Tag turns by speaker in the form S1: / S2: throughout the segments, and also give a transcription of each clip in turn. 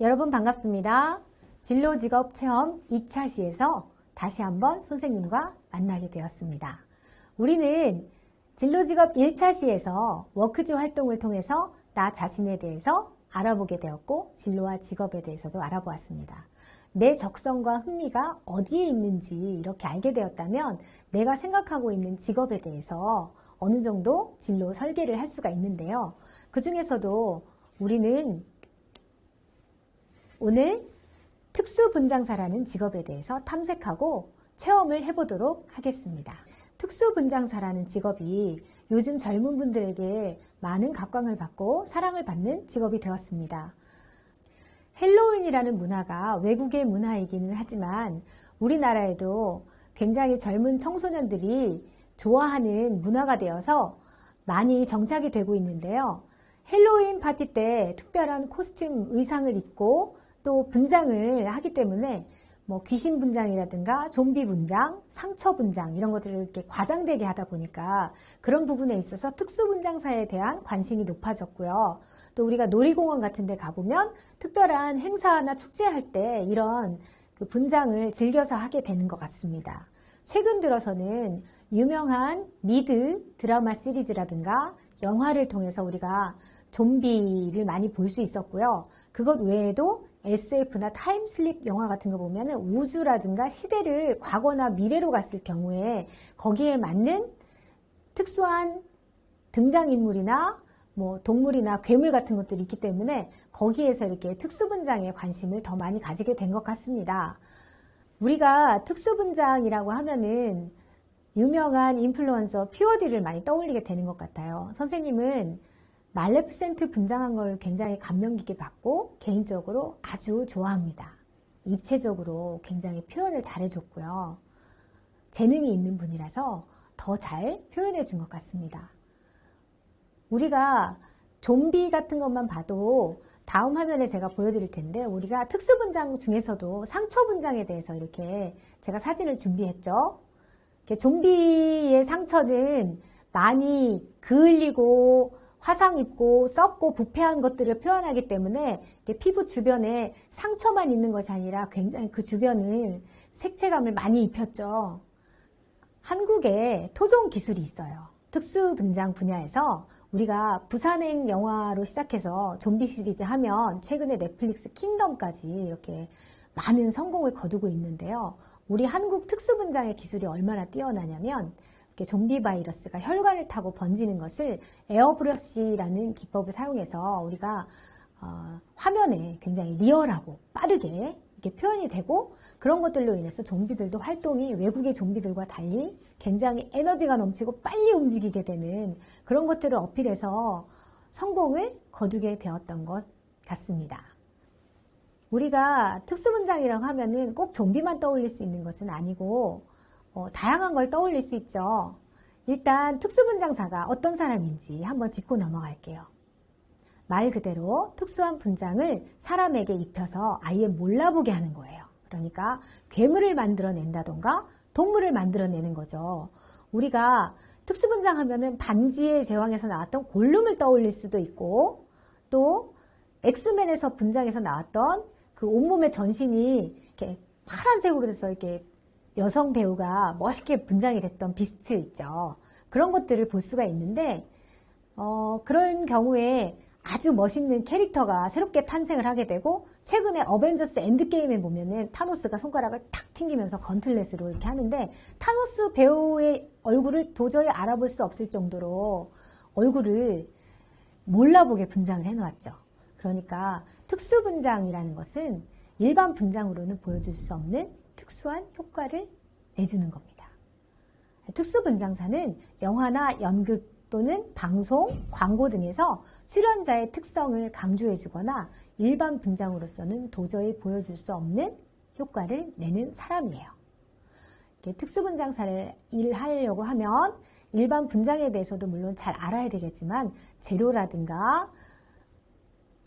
S1: 여러분 반갑습니다. 진로직업체험 2차 시에서 다시 한번 선생님과 만나게 되었습니다. 우리는 진로직업 1차 시에서 워크지 활동을 통해서 나 자신에 대해서 알아보게 되었고 진로와 직업에 대해서도 알아보았습니다. 내 적성과 흥미가 어디에 있는지 이렇게 알게 되었다면 내가 생각하고 있는 직업에 대해서 어느 정도 진로 설계를 할 수가 있는데요. 그 중에서도 우리는 오늘 특수분장사라는 직업에 대해서 탐색하고 체험을 해보도록 하겠습니다. 특수분장사라는 직업이 요즘 젊은 분들에게 많은 각광을 받고 사랑을 받는 직업이 되었습니다. 헬로윈이라는 문화가 외국의 문화이기는 하지만 우리나라에도 굉장히 젊은 청소년들이 좋아하는 문화가 되어서 많이 정착이 되고 있는데요. 헬로윈 파티 때 특별한 코스튬 의상을 입고 또 분장을 하기 때문에 귀신 분장이라든가 좀비 분장, 상처 분장 이런 것들을 이렇게 과장되게 하다 보니까 그런 부분에 있어서 특수분장사에 대한 관심이 높아졌고요. 또 우리가 놀이공원 같은 데 가보면 특별한 행사나 축제할 때 이런 그 분장을 즐겨서 하게 되는 것 같습니다. 최근 들어서는 유명한 미드 드라마 시리즈라든가 영화를 통해서 우리가 좀비를 많이 볼 수 있었고요. 그것 외에도 SF나 타임슬립 영화 같은 거 보면은 우주라든가 시대를 과거나 미래로 갔을 경우에 거기에 맞는 특수한 등장인물이나 동물이나 괴물 같은 것들이 있기 때문에 거기에서 이렇게 특수분장에 관심을 더 많이 가지게 된 것 같습니다. 우리가 특수분장이라고 하면은 유명한 인플루언서 POD를 많이 떠올리게 되는 것 같아요. 선생님은 말레피센트 분장한 걸 굉장히 감명 깊게 받고 개인적으로 아주 좋아합니다. 입체적으로 굉장히 표현을 잘해줬고요. 재능이 있는 분이라서 더 잘 표현해 준 것 같습니다. 우리가 좀비 같은 것만 봐도 다음 화면에 제가 보여드릴 텐데 우리가 특수분장 중에서도 상처 분장에 대해서 이렇게 제가 사진을 준비했죠. 좀비의 상처는 많이 그을리고 화상 입고 썩고 부패한 것들을 표현하기 때문에 피부 주변에 상처만 있는 것이 아니라 굉장히 그 주변을 색채감을 많이 입혔죠. 한국에 토종 기술이 있어요. 특수분장 분야에서 우리가 부산행 영화로 시작해서 좀비 시리즈 하면 최근에 넷플릭스 킹덤까지 이렇게 많은 성공을 거두고 있는데요. 우리 한국 특수분장의 기술이 얼마나 뛰어나냐면 좀비 바이러스가 혈관을 타고 번지는 것을 에어브러쉬라는 기법을 사용해서 우리가 화면에 굉장히 리얼하고 빠르게 이렇게 표현이 되고 그런 것들로 인해서 좀비들도 활동이 외국의 좀비들과 달리 굉장히 에너지가 넘치고 빨리 움직이게 되는 그런 것들을 어필해서 성공을 거두게 되었던 것 같습니다. 우리가 특수분장이라고 하면은 꼭 좀비만 떠올릴 수 있는 것은 아니고 다양한 걸 떠올릴 수 있죠. 일단 특수분장사가 어떤 사람인지 한번 짚고 넘어갈게요. 말 그대로 특수한 분장을 사람에게 입혀서 아예 몰라보게 하는 거예요. 그러니까 괴물을 만들어낸다던가 동물을 만들어내는 거죠. 우리가 특수분장 하면은 반지의 제왕에서 나왔던 골룸을 떠올릴 수도 있고 또 엑스맨에서 분장해서 나왔던 그 온몸의 전신이 이렇게 파란색으로 돼서 이렇게 여성 배우가 멋있게 분장이 됐던 비스트 있죠. 그런 것들을 볼 수가 있는데 그런 경우에 아주 멋있는 캐릭터가 새롭게 탄생을 하게 되고 최근에 어벤져스 엔드게임에 보면은 타노스가 손가락을 탁 튕기면서 건틀렛으로 이렇게 하는데 타노스 배우의 얼굴을 도저히 알아볼 수 없을 정도로 얼굴을 몰라보게 분장을 해놓았죠. 그러니까 특수분장이라는 것은 일반 분장으로는 보여줄 수 없는 특수한 효과를 내주는 겁니다. 특수분장사는 영화나 연극 또는 방송, 광고 등에서 출연자의 특성을 강조해주거나 일반 분장으로서는 도저히 보여줄 수 없는 효과를 내는 사람이에요. 특수분장사를 일하려고 하면 일반 분장에 대해서도 물론 잘 알아야 되겠지만 재료라든가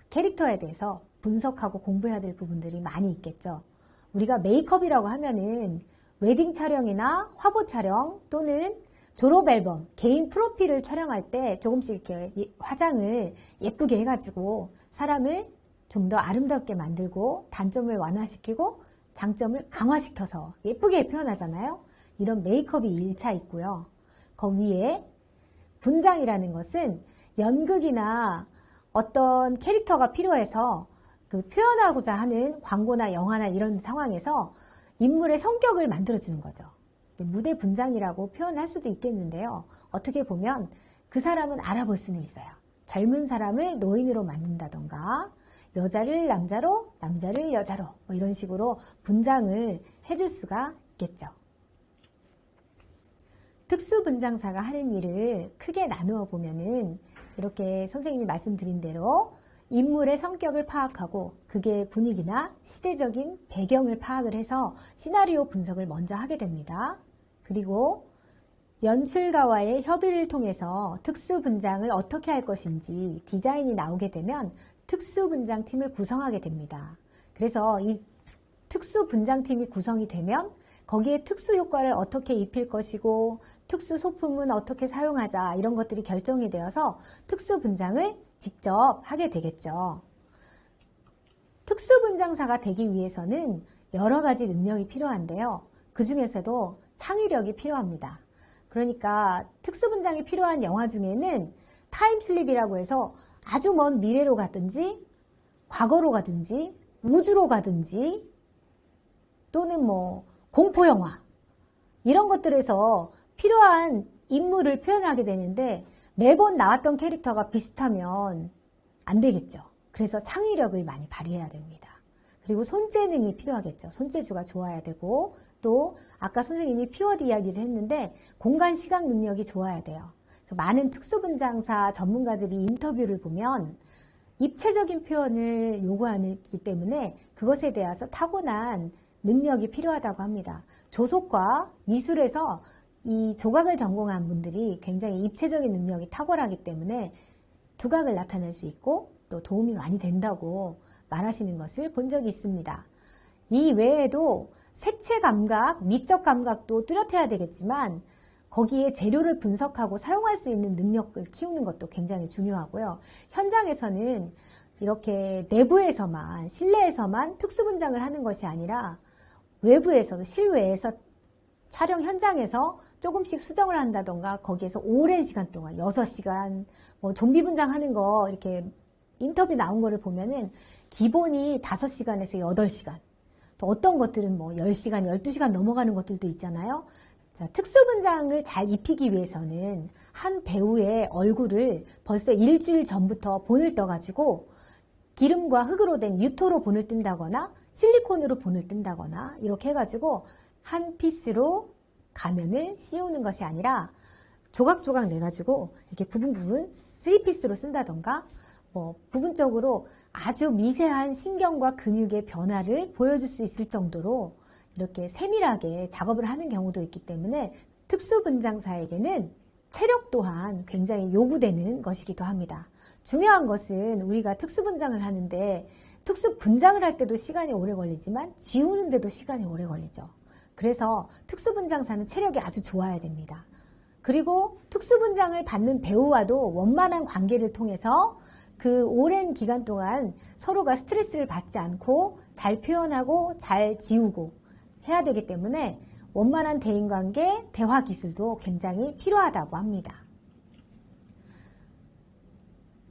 S1: 캐릭터에 대해서 분석하고 공부해야 될 부분들이 많이 있겠죠. 우리가 메이크업이라고 하면은 웨딩 촬영이나 화보 촬영 또는 졸업 앨범, 개인 프로필을 촬영할 때 조금씩 이렇게 화장을 예쁘게 해가지고 사람을 좀 더 아름답게 만들고 단점을 완화시키고 장점을 강화시켜서 예쁘게 표현하잖아요. 이런 메이크업이 1차 있고요. 그 위에 분장이라는 것은 연극이나 어떤 캐릭터가 필요해서 그 표현하고자 하는 광고나 영화나 이런 상황에서 인물의 성격을 만들어주는 거죠. 무대 분장이라고 표현할 수도 있겠는데요. 어떻게 보면 그 사람은 알아볼 수는 있어요. 젊은 사람을 노인으로 만든다던가 여자를 남자로, 남자를 여자로 뭐 이런 식으로 분장을 해줄 수가 있겠죠. 특수분장사가 하는 일을 크게 나누어 보면은 이렇게 선생님이 말씀드린 대로 인물의 성격을 파악하고 그게 분위기나 시대적인 배경을 파악을 해서 시나리오 분석을 먼저 하게 됩니다. 그리고 연출가와의 협의를 통해서 특수분장을 어떻게 할 것인지 디자인이 나오게 되면 특수분장팀을 구성하게 됩니다. 그래서 이 특수분장팀이 구성이 되면 거기에 특수효과를 어떻게 입힐 것이고 특수소품은 어떻게 사용하자 이런 것들이 결정이 되어서 특수분장을 직접 하게 되겠죠. 특수분장사가 되기 위해서는 여러 가지 능력이 필요한데요. 그 중에서도 창의력이 필요합니다. 그러니까 특수분장이 필요한 영화 중에는 타임슬립이라고 해서 아주 먼 미래로 가든지 과거로 가든지 우주로 가든지 또는 뭐 공포영화 이런 것들에서 필요한 인물을 표현하게 되는데 매번 나왔던 캐릭터가 비슷하면 안 되겠죠. 그래서 창의력을 많이 발휘해야 됩니다. 그리고 손재능이 필요하겠죠. 손재주가 좋아야 되고 또 아까 선생님이 피워드 이야기를 했는데 공간 시각 능력이 좋아야 돼요. 그래서 많은 특수분장사 전문가들이 인터뷰를 보면 입체적인 표현을 요구하기 때문에 그것에 대해서 타고난 능력이 필요하다고 합니다. 조속과 미술에서 이 조각을 전공한 분들이 굉장히 입체적인 능력이 탁월하기 때문에 두각을 나타낼 수 있고 또 도움이 많이 된다고 말하시는 것을 본 적이 있습니다. 이 외에도 색채 감각, 미적 감각도 뚜렷해야 되겠지만 거기에 재료를 분석하고 사용할 수 있는 능력을 키우는 것도 굉장히 중요하고요. 현장에서는 이렇게 내부에서만, 실내에서만 특수분장을 하는 것이 아니라 외부에서도, 실외에서 촬영 현장에서 조금씩 수정을 한다던가 거기에서 오랜 시간 동안 6시간 뭐 좀비 분장하는 거 이렇게 인터뷰 나온 거를 보면은 기본이 5시간에서 8시간 또 어떤 것들은 뭐 10시간, 12시간 넘어가는 것들도 있잖아요. 자, 특수분장을 잘 입히기 위해서는 한 배우의 얼굴을 벌써 일주일 전부터 본을 떠가지고 기름과 흙으로 된 유토로 본을 뜬다거나 실리콘으로 본을 뜬다거나 이렇게 해가지고 한 피스로 가면을 씌우는 것이 아니라 조각조각 내가지고 이렇게 부분 3피스로 쓴다던가 뭐 부분적으로 아주 미세한 신경과 근육의 변화를 보여줄 수 있을 정도로 이렇게 세밀하게 작업을 하는 경우도 있기 때문에 특수분장사에게는 체력 또한 굉장히 요구되는 것이기도 합니다. 중요한 것은 우리가 특수분장을 하는데 특수분장을 할 때도 시간이 오래 걸리지만 지우는데도 시간이 오래 걸리죠. 그래서 특수분장사는 체력이 아주 좋아야 됩니다. 그리고 특수분장을 받는 배우와도 원만한 관계를 통해서 그 오랜 기간 동안 서로가 스트레스를 받지 않고 잘 표현하고 잘 지우고 해야 되기 때문에 원만한 대인관계, 대화 기술도 굉장히 필요하다고 합니다.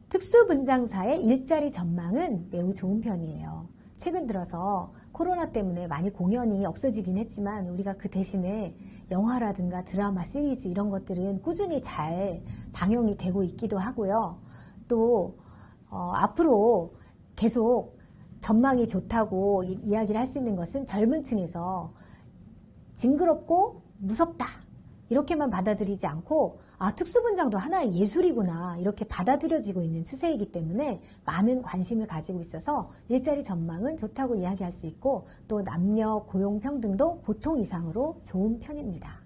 S1: 특수분장사의 일자리 전망은 매우 좋은 편이에요. 최근 들어서 코로나 때문에 많이 공연이 없어지긴 했지만 우리가 그 대신에 영화라든가 드라마, 시리즈 이런 것들은 꾸준히 잘 방영이 되고 있기도 하고요. 또 앞으로 계속 전망이 좋다고 이야기를 할 수 있는 것은 젊은 층에서 징그럽고 무섭다 이렇게만 받아들이지 않고 특수분장도 하나의 예술이구나 이렇게 받아들여지고 있는 추세이기 때문에 많은 관심을 가지고 있어서 일자리 전망은 좋다고 이야기할 수 있고 또 남녀 고용 평등도 보통 이상으로 좋은 편입니다.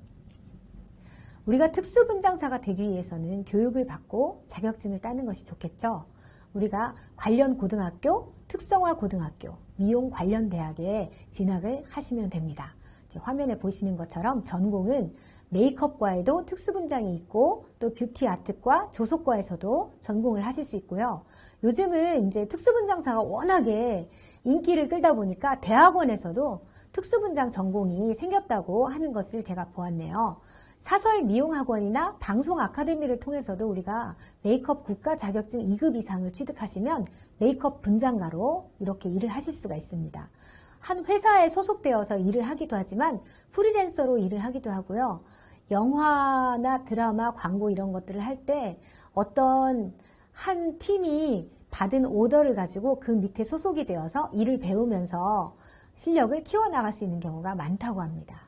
S1: 우리가 특수분장사가 되기 위해서는 교육을 받고 자격증을 따는 것이 좋겠죠. 우리가 관련 고등학교, 특성화 고등학교, 미용 관련 대학에 진학을 하시면 됩니다. 화면에 보시는 것처럼 전공은 메이크업과에도 특수분장이 있고 또 뷰티 아트과 조속과에서도 전공을 하실 수 있고요. 요즘은 이제 특수분장사가 워낙에 인기를 끌다 보니까 대학원에서도 특수분장 전공이 생겼다고 하는 것을 제가 보았네요. 사설 미용학원이나 방송 아카데미를 통해서도 우리가 메이크업 국가 자격증 2급 이상을 취득하시면 메이크업 분장가로 이렇게 일을 하실 수가 있습니다. 한 회사에 소속되어서 일을 하기도 하지만 프리랜서로 일을 하기도 하고요. 영화나 드라마, 광고 이런 것들을 할 때 어떤 한 팀이 받은 오더를 가지고 그 밑에 소속이 되어서 일을 배우면서 실력을 키워나갈 수 있는 경우가 많다고 합니다.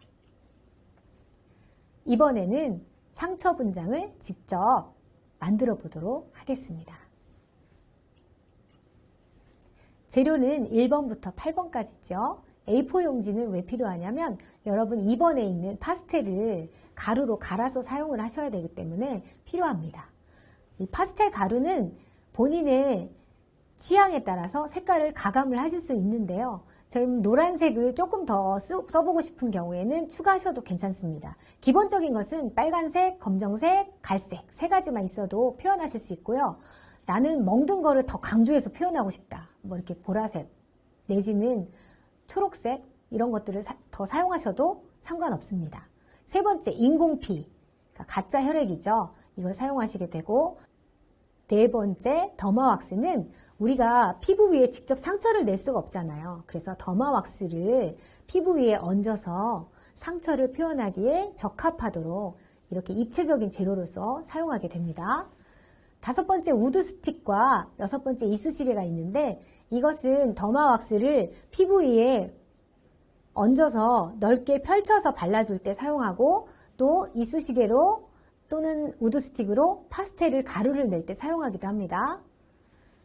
S1: 이번에는 상처 분장을 직접 만들어 보도록 하겠습니다. 재료는 1번부터 8번까지 있죠. A4 용지는 왜 필요하냐면 여러분 2번에 있는 파스텔을 가루로 갈아서 사용을 하셔야 되기 때문에 필요합니다. 이 파스텔 가루는 본인의 취향에 따라서 색깔을 가감을 하실 수 있는데요. 저희는 노란색을 조금 더 써보고 싶은 경우에는 추가하셔도 괜찮습니다. 기본적인 것은 빨간색, 검정색, 갈색 세 가지만 있어도 표현하실 수 있고요. 나는 멍든 거를 더 강조해서 표현하고 싶다. 뭐 이렇게 보라색 내지는 초록색 이런 것들을 더 사용하셔도 상관없습니다. 세 번째, 인공피, 그러니까 가짜 혈액이죠. 이걸 사용하시게 되고, 네 번째, 더마왁스는 우리가 피부 위에 직접 상처를 낼 수가 없잖아요. 그래서 더마왁스를 피부 위에 얹어서 상처를 표현하기에 적합하도록 이렇게 입체적인 재료로서 사용하게 됩니다. 다섯 번째, 우드 스틱과 여섯 번째, 이쑤시개가 있는데 이것은 더마왁스를 피부 위에 얹어서 넓게 펼쳐서 발라줄 때 사용하고 또 이쑤시개로 또는 우드 스틱으로 파스텔을 가루를 낼 때 사용하기도 합니다.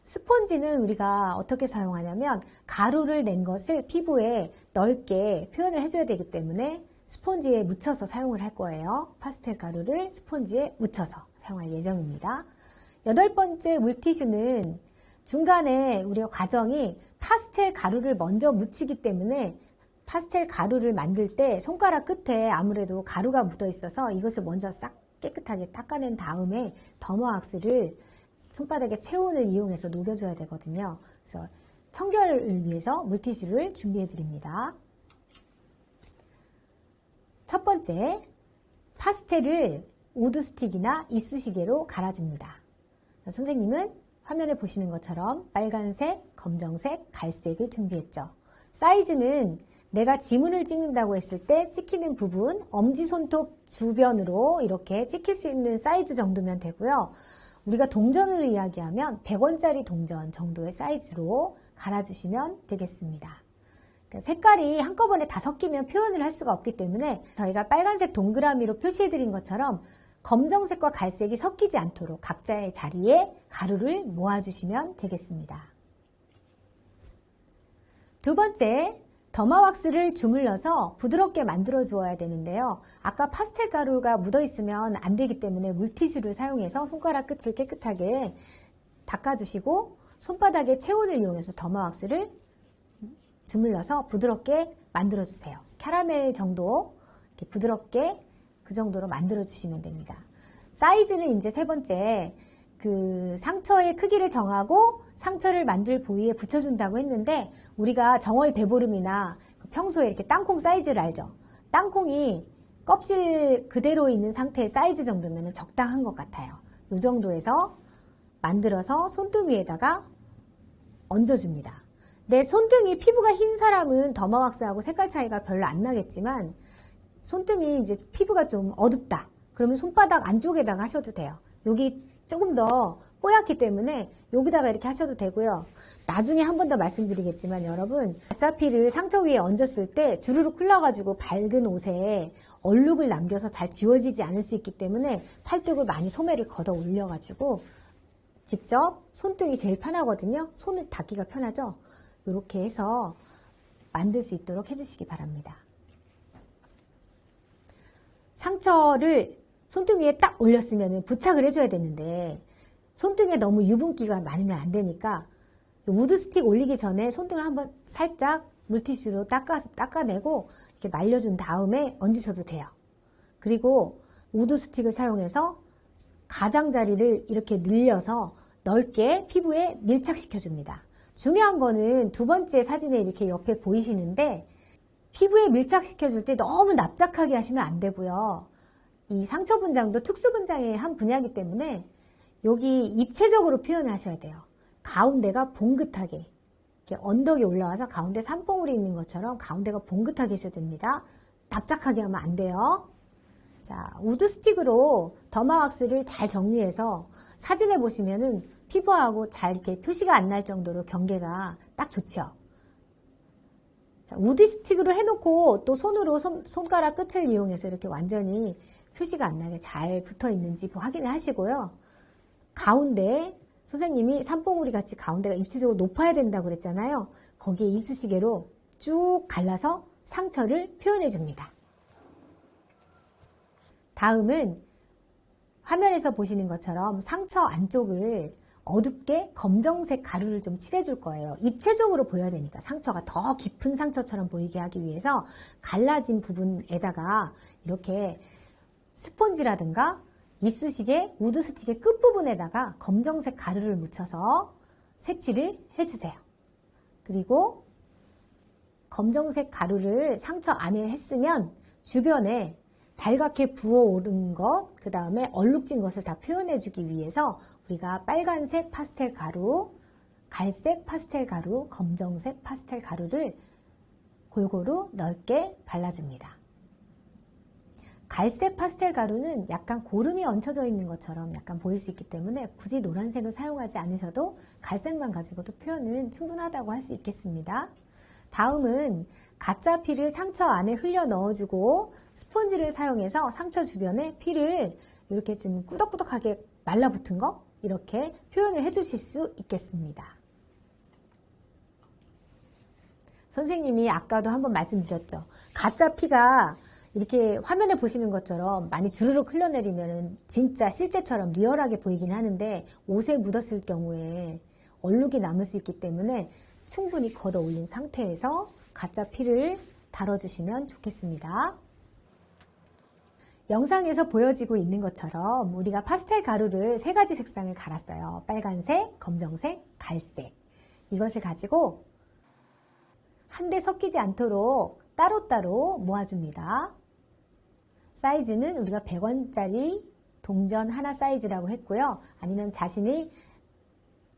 S1: 스펀지는 우리가 어떻게 사용하냐면 가루를 낸 것을 피부에 넓게 표현을 해줘야 되기 때문에 스펀지에 묻혀서 사용을 할 거예요. 파스텔 가루를 스펀지에 묻혀서 사용할 예정입니다. 여덟 번째, 물티슈는 중간에 우리가 과정이 파스텔 가루를 먼저 묻히기 때문에 파스텔 가루를 만들 때 손가락 끝에 아무래도 가루가 묻어 있어서 이것을 먼저 싹 깨끗하게 닦아낸 다음에 더마왁스를 손바닥에 체온을 이용해서 녹여줘야 되거든요. 그래서 청결을 위해서 물티슈를 준비해 드립니다. 첫 번째, 파스텔을 우드 스틱이나 이쑤시개로 갈아줍니다. 선생님은 화면에 보시는 것처럼 빨간색, 검정색, 갈색을 준비했죠. 사이즈는 내가 지문을 찍는다고 했을 때 찍히는 부분, 엄지손톱 주변으로 이렇게 찍힐 수 있는 사이즈 정도면 되고요. 우리가 동전으로 이야기하면 100원짜리 동전 정도의 사이즈로 갈아주시면 되겠습니다. 색깔이 한꺼번에 다 섞이면 표현을 할 수가 없기 때문에 저희가 빨간색 동그라미로 표시해드린 것처럼 검정색과 갈색이 섞이지 않도록 각자의 자리에 가루를 모아주시면 되겠습니다. 두 번째, 더마왁스를 주물러서 부드럽게 만들어 주어야 되는데요. 아까 파스텔 가루가 묻어 있으면 안 되기 때문에 물티슈를 사용해서 손가락 끝을 깨끗하게 닦아주시고 손바닥에 체온을 이용해서 더마왁스를 주물러서 부드럽게 만들어 주세요. 캐러멜 정도 이렇게 부드럽게 그 정도로 만들어 주시면 됩니다. 사이즈는 이제 세 번째, 그 상처의 크기를 정하고 상처를 만들 부위에 붙여준다고 했는데 우리가 정월 대보름이나 평소에 이렇게 땅콩 사이즈를 알죠? 땅콩이 껍질 그대로 있는 상태의 사이즈 정도면 적당한 것 같아요. 이 정도에서 만들어서 손등위에다가 얹어줍니다. 내 손등이 피부가 흰 사람은 더마왁스하고 색깔 차이가 별로 안 나겠지만 손등이 이제 피부가 좀 어둡다. 그러면 손바닥 안쪽에다가 하셔도 돼요. 여기 조금 더 뽀얗기 때문에 여기다가 이렇게 하셔도 되고요. 나중에 한 번 더 말씀드리겠지만 여러분 가짜피를 상처 위에 얹었을 때 주르륵 흘러가지고 밝은 옷에 얼룩을 남겨서 잘 지워지지 않을 수 있기 때문에 팔뚝을 많이 소매를 걷어 올려가지고 직접 손등이 제일 편하거든요. 손을 닿기가 편하죠. 이렇게 해서 만들 수 있도록 해주시기 바랍니다. 상처를 손등 위에 딱 올렸으면 부착을 해줘야 되는데 손등에 너무 유분기가 많으면 안 되니까 우드 스틱 올리기 전에 손등을 한번 살짝 물티슈로 닦아내고 이렇게 말려준 다음에 얹으셔도 돼요. 그리고 우드 스틱을 사용해서 가장자리를 이렇게 늘려서 넓게 피부에 밀착시켜줍니다. 중요한 거는 두 번째 사진에 이렇게 옆에 보이시는데 피부에 밀착시켜줄 때 너무 납작하게 하시면 안 되고요. 이 상처 분장도 특수 분장의 한 분야이기 때문에 여기 입체적으로 표현하셔야 돼요. 가운데가 봉긋하게 이렇게 언덕이 올라와서 가운데 산봉우리 있는 것처럼 가운데가 봉긋하게 해셔야 됩니다. 납작하게 하면 안 돼요. 자, 우드 스틱으로 더마 왁스를 잘 정리해서 사진에 보시면은 피부하고 잘 이렇게 표시가 안 날 정도로 경계가 딱 좋죠. 자, 우드 스틱으로 해놓고 또 손으로 손가락 끝을 이용해서 이렇게 완전히 표시가 안 나게 잘 붙어 있는지 확인을 하시고요. 가운데 선생님이 산봉우리 같이 가운데가 입체적으로 높아야 된다고 그랬잖아요. 거기에 이쑤시개로 쭉 갈라서 상처를 표현해 줍니다. 다음은 화면에서 보시는 것처럼 상처 안쪽을 어둡게 검정색 가루를 좀 칠해줄 거예요. 입체적으로 보여야 되니까 상처가 더 깊은 상처처럼 보이게 하기 위해서 갈라진 부분에다가 이렇게 스폰지라든가 이쑤시개, 우드 스틱의 끝부분에다가 검정색 가루를 묻혀서 색칠을 해주세요. 그리고 검정색 가루를 상처 안에 했으면 주변에 발갛게 부어오른 것, 그 다음에 얼룩진 것을 다 표현해주기 위해서 우리가 빨간색 파스텔 가루, 갈색 파스텔 가루, 검정색 파스텔 가루를 골고루 넓게 발라줍니다. 갈색 파스텔 가루는 약간 고름이 얹혀져 있는 것처럼 약간 보일 수 있기 때문에 굳이 노란색을 사용하지 않으셔도 갈색만 가지고도 표현은 충분하다고 할 수 있겠습니다. 다음은 가짜 피를 상처 안에 흘려 넣어주고 스폰지를 사용해서 상처 주변에 피를 이렇게 좀 꾸덕꾸덕하게 말라붙은 거 이렇게 표현을 해주실 수 있겠습니다. 선생님이 아까도 한번 말씀드렸죠. 가짜 피가 이렇게 화면에 보시는 것처럼 많이 주르륵 흘러내리면 진짜 실제처럼 리얼하게 보이긴 하는데 옷에 묻었을 경우에 얼룩이 남을 수 있기 때문에 충분히 걷어 올린 상태에서 가짜 피를 다뤄주시면 좋겠습니다. 영상에서 보여지고 있는 것처럼 우리가 파스텔 가루를 세 가지 색상을 갈았어요. 빨간색, 검정색, 갈색. 이것을 가지고 한데 섞이지 않도록 따로따로 모아줍니다. 사이즈는 우리가 100원짜리 동전 하나 사이즈라고 했고요. 아니면 자신이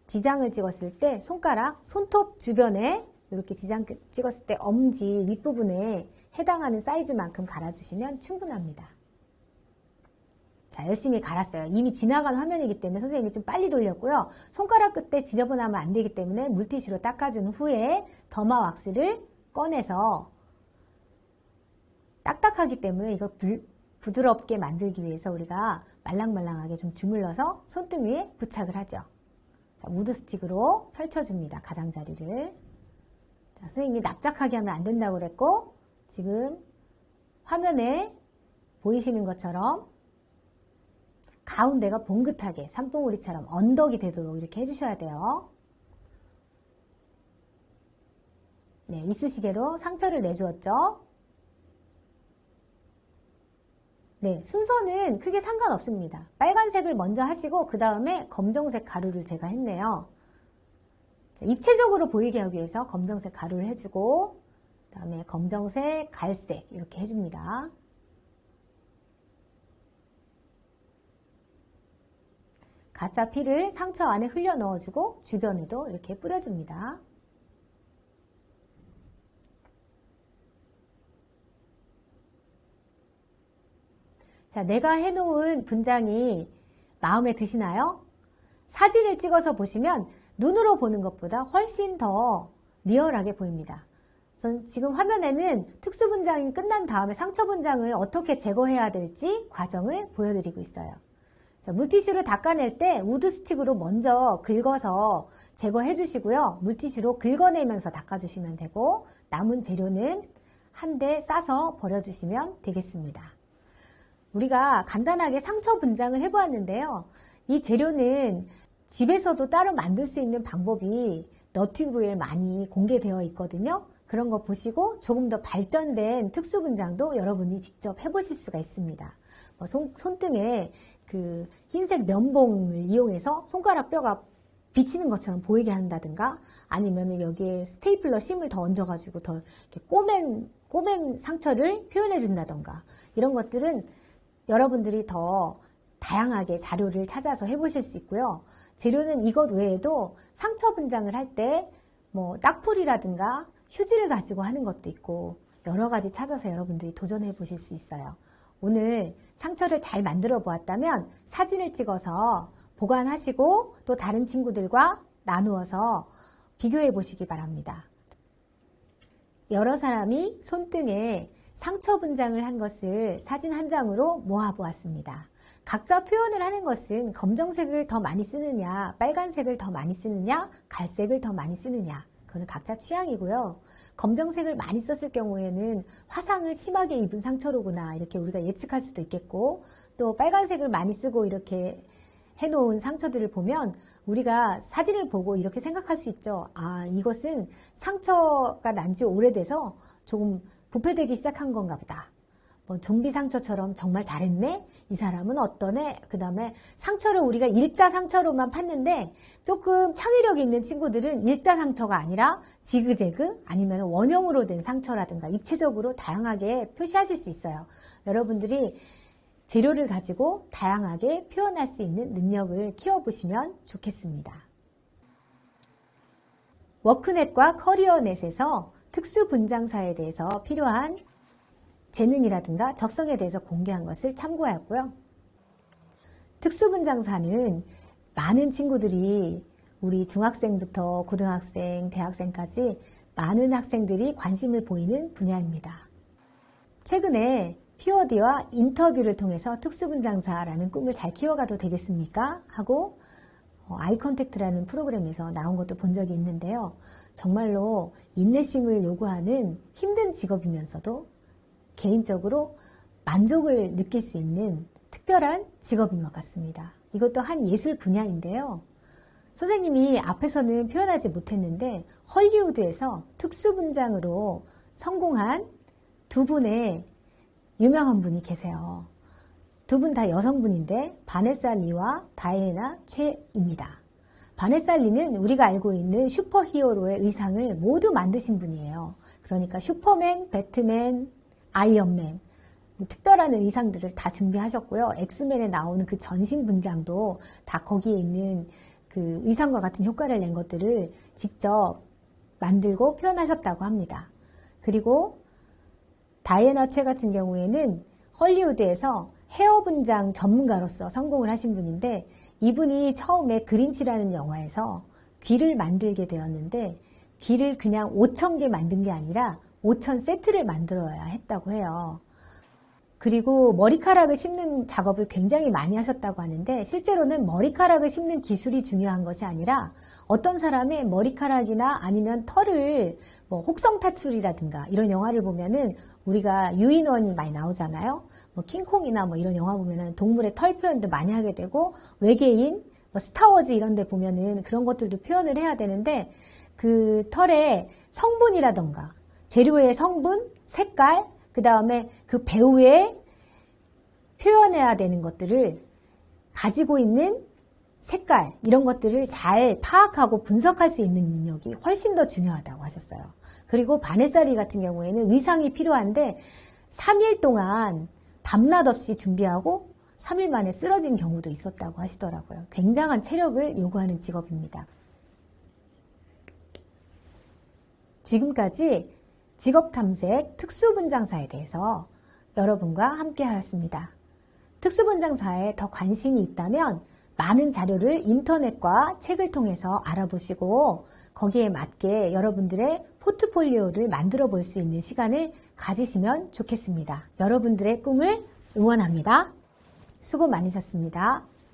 S1: 지장을 찍었을 때 손가락, 손톱 주변에 이렇게 지장 찍었을 때 엄지 윗부분에 해당하는 사이즈만큼 갈아주시면 충분합니다. 자, 열심히 갈았어요. 이미 지나간 화면이기 때문에 선생님이 좀 빨리 돌렸고요. 손가락 끝에 지저분하면 안 되기 때문에 물티슈로 닦아준 후에 더마 왁스를 꺼내서 딱딱하기 때문에 이걸 부드럽게 만들기 위해서 우리가 말랑말랑하게 좀 주물러서 손등 위에 부착을 하죠. 자, 우드 스틱으로 펼쳐줍니다. 가장자리를. 자, 선생님이 납작하게 하면 안 된다고 그랬고 지금 화면에 보이시는 것처럼 가운데가 봉긋하게 산봉우리처럼 언덕이 되도록 이렇게 해주셔야 돼요. 네, 이쑤시개로 상처를 내주었죠. 네, 순서는 크게 상관없습니다. 빨간색을 먼저 하시고 그 다음에 검정색 가루를 제가 했네요. 자, 입체적으로 보이게 하기 위해서 검정색 가루를 해주고 그 다음에 검정색, 갈색 이렇게 해줍니다. 가짜 피를 상처 안에 흘려 넣어주고 주변에도 이렇게 뿌려줍니다. 자, 내가 해놓은 분장이 마음에 드시나요? 사진을 찍어서 보시면 눈으로 보는 것보다 훨씬 더 리얼하게 보입니다. 지금 화면에는 특수 분장이 끝난 다음에 상처 분장을 어떻게 제거해야 될지 과정을 보여드리고 있어요. 자, 물티슈로 닦아낼 때 우드 스틱으로 먼저 긁어서 제거해 주시고요. 물티슈로 긁어내면서 닦아주시면 되고 남은 재료는 한 대 싸서 버려주시면 되겠습니다. 우리가 간단하게 상처 분장을 해보았는데요. 이 재료는 집에서도 따로 만들 수 있는 방법이 너튜브에 많이 공개되어 있거든요. 그런 거 보시고 조금 더 발전된 특수 분장도 여러분이 직접 해보실 수가 있습니다. 손등에 그 흰색 면봉을 이용해서 손가락 뼈가 비치는 것처럼 보이게 한다든가 아니면 여기에 스테이플러 심을 더 얹어가지고 더 이렇게 꼬맨 상처를 표현해 준다던가 이런 것들은 여러분들이 더 다양하게 자료를 찾아서 해보실 수 있고요. 재료는 이것 외에도 상처 분장을 할 때 뭐 딱풀이라든가 휴지를 가지고 하는 것도 있고 여러 가지 찾아서 여러분들이 도전해 보실 수 있어요. 오늘 상처를 잘 만들어 보았다면 사진을 찍어서 보관하시고 또 다른 친구들과 나누어서 비교해 보시기 바랍니다. 여러 사람이 손등에 상처 분장을 한 것을 사진 한 장으로 모아 보았습니다. 각자 표현을 하는 것은 검정색을 더 많이 쓰느냐, 빨간색을 더 많이 쓰느냐, 갈색을 더 많이 쓰느냐, 그건 각자 취향이고요. 검정색을 많이 썼을 경우에는 화상을 심하게 입은 상처로구나 이렇게 우리가 예측할 수도 있겠고, 또 빨간색을 많이 쓰고 이렇게 해놓은 상처들을 보면 우리가 사진을 보고 이렇게 생각할 수 있죠. 아, 이것은 상처가 난 지 오래돼서 조금 부패되기 시작한 건가 보다. 뭐 좀비 상처처럼 정말 잘했네? 이 사람은 어떠네? 그 다음에 상처를 우리가 일자 상처로만 팠는데 조금 창의력 있는 친구들은 일자 상처가 아니라 지그재그 아니면 원형으로 된 상처라든가 입체적으로 다양하게 표시하실 수 있어요. 여러분들이 재료를 가지고 다양하게 표현할 수 있는 능력을 키워보시면 좋겠습니다. 워크넷과 커리어넷에서 특수 분장사에 대해서 필요한 재능이라든가 적성에 대해서 공개한 것을 참고하였고요. 특수분장사는 많은 친구들이 우리 중학생부터 고등학생, 대학생까지 많은 학생들이 관심을 보이는 분야입니다. 최근에 POD와 인터뷰를 통해서 특수분장사라는 꿈을 잘 키워가도 되겠습니까? 하고 아이컨택트라는 프로그램에서 나온 것도 본 적이 있는데요. 정말로 인내심을 요구하는 힘든 직업이면서도 개인적으로 만족을 느낄 수 있는 특별한 직업인 것 같습니다. 이것도 한 예술 분야인데요. 선생님이 앞에서는 표현하지 못했는데 헐리우드에서 특수분장으로 성공한 두 분의 유명한 분이 계세요. 두 분 다 여성분인데 바네사 리와 다이애나 최입니다. 바네사 리는 우리가 알고 있는 슈퍼히어로의 의상을 모두 만드신 분이에요. 그러니까 슈퍼맨, 배트맨, 아이언맨, 특별한 의상들을 다 준비하셨고요. 엑스맨에 나오는 그 전신 분장도 다 거기에 있는 그 의상과 같은 효과를 낸 것들을 직접 만들고 표현하셨다고 합니다. 그리고 다이애나 최 같은 경우에는 헐리우드에서 헤어 분장 전문가로서 성공을 하신 분인데 이분이 처음에 그린치라는 영화에서 귀를 만들게 되었는데 귀를 그냥 5,000개 만든 게 아니라 5,000세트를 만들어야 했다고 해요. 그리고 머리카락을 심는 작업을 굉장히 많이 하셨다고 하는데 실제로는 머리카락을 심는 기술이 중요한 것이 아니라 어떤 사람의 머리카락이나 아니면 털을 뭐 혹성 타출이라든가 이런 영화를 보면은 우리가 유인원이 많이 나오잖아요. 뭐 킹콩이나 뭐 이런 영화 보면은 동물의 털 표현도 많이 하게 되고 외계인, 뭐 스타워즈 이런 데 보면은 그런 것들도 표현을 해야 되는데 그 털의 성분이라던가 재료의 성분, 색깔, 그 다음에 그 배우의 표현해야 되는 것들을 가지고 있는 색깔, 이런 것들을 잘 파악하고 분석할 수 있는 능력이 훨씬 더 중요하다고 하셨어요. 그리고 바네사 리 같은 경우에는 의상이 필요한데 3일 동안 밤낮 없이 준비하고 3일 만에 쓰러진 경우도 있었다고 하시더라고요. 굉장한 체력을 요구하는 직업입니다. 지금까지 직업탐색 특수분장사에 대해서 여러분과 함께 하였습니다. 특수분장사에 더 관심이 있다면 많은 자료를 인터넷과 책을 통해서 알아보시고 거기에 맞게 여러분들의 포트폴리오를 만들어 볼 수 있는 시간을 가지시면 좋겠습니다. 여러분들의 꿈을 응원합니다. 수고 많으셨습니다.